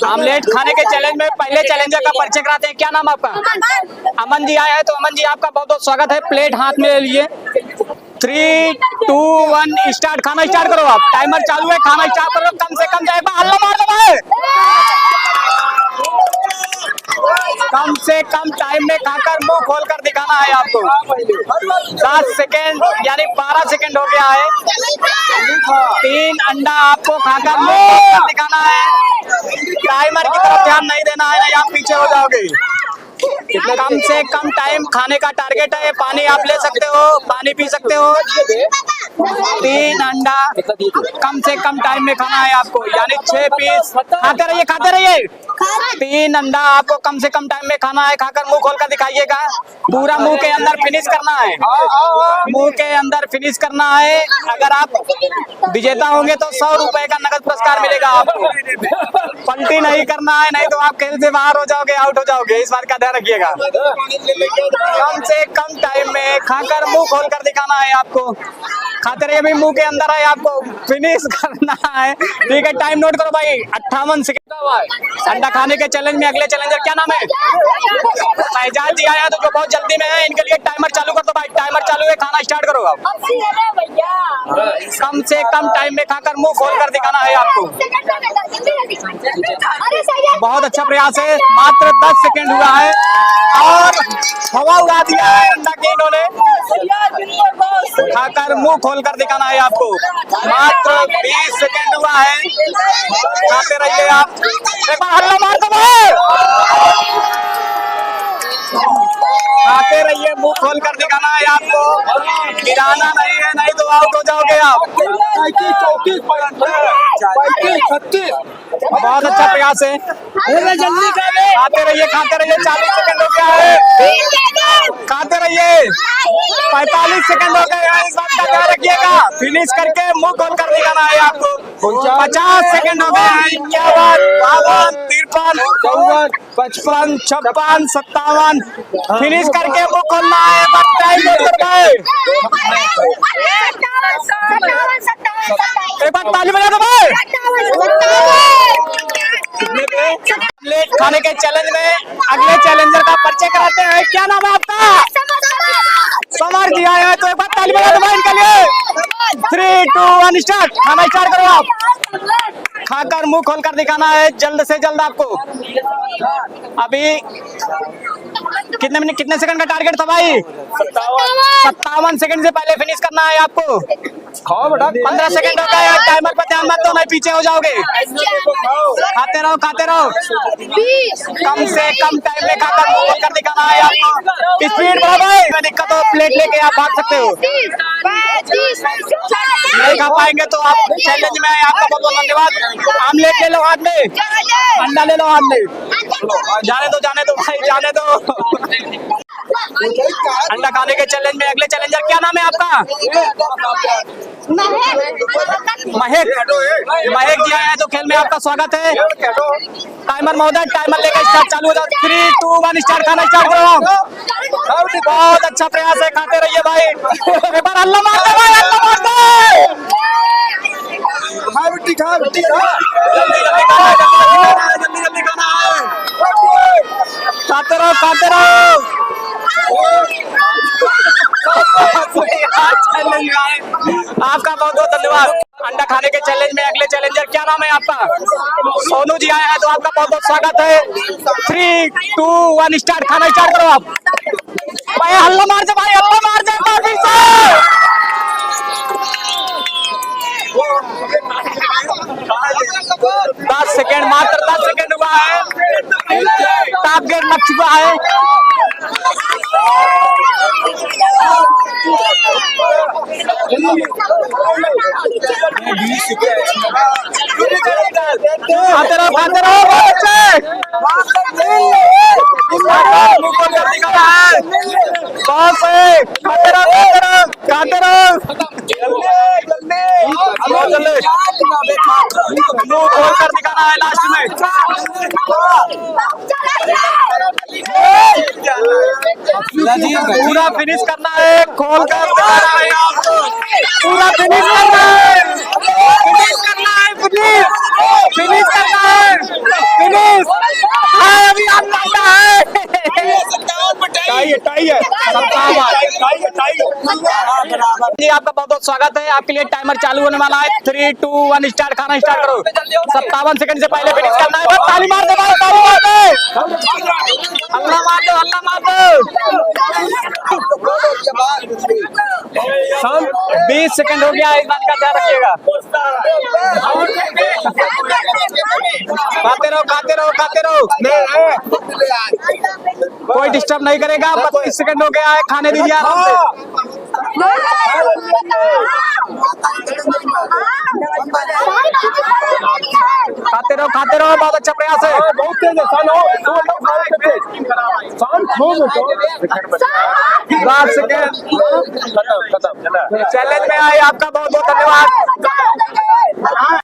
Omelette खाने के challenge में पहले चैलेंजर का परिचय कराते हैं। क्या नाम आपका? अमन जी आया है, तो अमन जी आपका बहुत बहुत स्वागत है। प्लेट हाथ में ले लिए। 3, 2, 1 स्टार्ट। खाना स्टार्ट करो। आप टाइमर चालू है, खाना स्टार्ट करो। कम से कम जाएगा, हल्ला मार दो भाई। कम से कम टाइम में खाकर मुंह खोलकर दिखाना है आपको। 7 सेकेंड यानी 12 सेकेंड हो गया है। 3 अंडा आपको खाकर मुंह खोलकर दिखाना है। टाइमर की तरफ ध्यान नहीं देना है, नहीं आप पीछे हो जाओगे। कम से कम टाइम खाने का टारगेट है। पानी आप ले सकते हो, पानी पी सकते हो। 3 अंडा कम से कम टाइम में खाना है आपको, यानी 6 पीस। खाते रहिए, खाते रहिए। 3 अंडा आपको कम से कम टाइम में खाना है। खाकर मुंह खोलकर दिखाइएगा। पूरा मुंह के अंदर फिनिश करना है, मुंह के अंदर फिनिश करना है। अगर आप विजेता होंगे तो 100 रुपए का नगद पुरस्कार मिलेगा आपको। पलटी नहीं करना है, नहीं तो आप खेल से बाहर हो जाओगे, आउट हो जाओगे। इस बात का ध्यान रखिएगा। कम से कम टाइम में खाकर मुंह खोलकर दिखाना है आपको। खाते रहिए, भी मुंह के अंदर है, आपको फिनिश करना है। ठीक है, टाइम नोट करो भाई। 58 सेकंड। अंडा खाने के चैलेंज में अगले चैलेंजर क्या नाम है? फैजाज जी आया तो जो बहुत जल्दी में है, इनके लिए टाइमर चालू कर दो भाई। टाइमर चालू है, खाना स्टार्ट करो आप। कम से कम टाइम में खाकर मुंह खोलकर दिखाना है आपको। बहुत अच्छा प्रयास है। मात्र 10 सेकंड हुआ है और हवा उड़ा दिया है अंडा के इन्होंने। खाकर मुंह खोलकर दिखाना है आपको। मात्र 20 सेकंड हुआ है। खाते रहिए आप। एक बार हल्ला मार दो भाई। खाते रहिए, मुंह खोलकर दिखाना है आपको। गिराना नहीं है, नहीं तो आउट हो जाओगे आप। बहुत अच्छा प्रयास है। जल्दी खाते रहिए, खाते रहिए। 40 सेकंड हो गया है। खाते रहिए। 45 सेकंड हो गए हैं। इस बात का ध्यान रखिएगा। फिनिश करके मुंह खोलकर दिखाना है आपको। 50 सेकंड हो गए हैं। 51, 52, 53, 54, 57। फिनिश करके मुंह खोलना है। बस टाइम करना है। एक बार ताली बजा दो भाई। प्लेट खाने के चैलेंज में अगले चैलेंजर का परिचय कराते हैं। क्या नाम है आपका? समर जी आए हैं, तो एक बार ताली बजा दो भाई इनके लिए। 3, 2, 1 स्टार्ट। खाना स्टार्ट करो आप। खाकर मुंह खोलकर दिखाना है जल्द से जल्द आपको। अभी कितने मिनट, कितने सेकंड का टारगेट था भाई? 57 सेकंड से पहले फिनिश करना है आपको। 15 सेकंड हो गए। टाइमर पर ध्यान मत दो, नहीं पीछे हो जाओगे। खाते रहो, खाते रहो। कम से कम टाइम में खाकर मुंह खोलकर दिखाना है आपको। स्पीड बढ़ाओ भाई। दिक्कत हो प्लेट लेके आप भाग सकते हो। नहीं खा पाएंगे तो आप चैलेंज में आपका बहुत बहुत धन्यवाद। आमलेट ले लो हाथ में, अंडा ले लो हाथ में। जाने दो, जाने दो भाई, जाने दो। अंडा खाने के चैलेंज में अगले चैलेंजर क्या नाम है आपका? महेक। महेक जी आए हैं, तो खेल में आपका स्वागत है। टाइमर महोदय, टाइमर लेकर स्टार्ट चालू हो जाओ। 3, 2, 1 स्टार्ट। खाना स्टार्ट करो। बहुत अच्छा प्रयास है। खाते रहिए भाई। एक बार हल्ला मार दो भाई, हल्ला मार दो। जल्दी जल्दी खाना है, जल्दी जल्दी खाना है। खाते रहो, खाते रहो। आपका बहुत बहुत धन्यवाद। अंडा खाने के चैलेंज में अगले चैलेंजर क्या नाम है आपका? सोनू जी आए हैं, तो आपका बहुत बहुत स्वागत है। 3, 2, 1 स्टार्ट। खाना स्टार्ट करो आप भाई। हल्ला मार दे भाई, हल्ला मार दे। 10 सेकेंड, मात्र 10 सेकेंड हुआ है। टारगेट लग चुका है। खाते रहो, खाते रहो। बहुत सही। खाते रहो, खाते रहो, खाते रहो। मुंह खोल कर दिखाना है लास्ट में। पूरा फिनिश करना है, खोल कर दिखाना है आपको। पूरा फिनिश करना है, फिनिश करना है, फिनिश करना है, फिनिश जी आपका बहुत बहुत स्वागत है। आपके लिए टाइमर चालू होने वाला है। 3, 2, 1 स्टार्ट। खाना स्टार्ट करो। 57 सेकंड से पहले फिनिश करना है। बस ताली मार दो भाई, ताली मार दो, हल्ला मार दो, हल्ला मार दो। 20 सेकंड हो गया, इस बात का ध्यान रखिएगा। खाते रहो, खाते रहो, खाते रहो, कोई डिस्टर्ब नहीं करेगा। 32 सेकंड हो गया है, खाने दीजिए आराम से। खाते रहो, बहुत अच्छा प्रयास है। बहुत तेज है, 7 सेकंड चैलेंज में आए। आपका बहुत बहुत धन्यवाद।